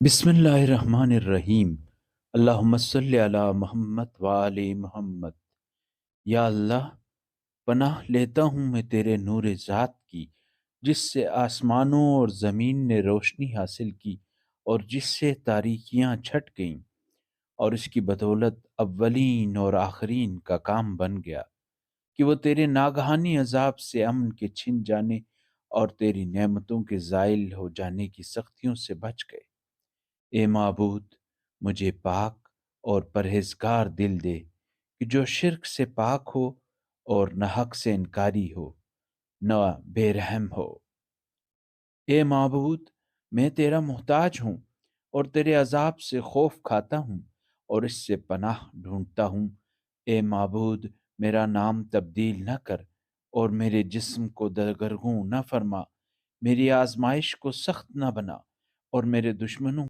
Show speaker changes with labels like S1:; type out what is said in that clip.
S1: بسم اللہ الرحمن الرحیم۔ اللہم صلی علی محمد وآل محمد۔ یا اللہ، پناہ لیتا ہوں میں تیرے نور ذات کی، جس سے آسمانوں اور زمین نے روشنی حاصل کی اور جس سے تاریکیاں چھٹ گئیں، اور اس کی بدولت اولین اور آخرین کا کام بن گیا کہ وہ تیرے ناگہانی عذاب سے امن کے چھن جانے اور تیری نعمتوں کے زائل ہو جانے کی سختیوں سے بچ گئے۔ اے معبود، مجھے پاک اور پرہیزگار دل دے کہ جو شرک سے پاک ہو اور نہ حق سے انکاری ہو، نہ بے رحم ہو۔ اے معبود، میں تیرا محتاج ہوں اور تیرے عذاب سے خوف کھاتا ہوں اور اس سے پناہ ڈھونڈتا ہوں۔ اے معبود، میرا نام تبدیل نہ کر اور میرے جسم کو دگرگوں نہ فرما، میری آزمائش کو سخت نہ بنا اور میرے دشمنوں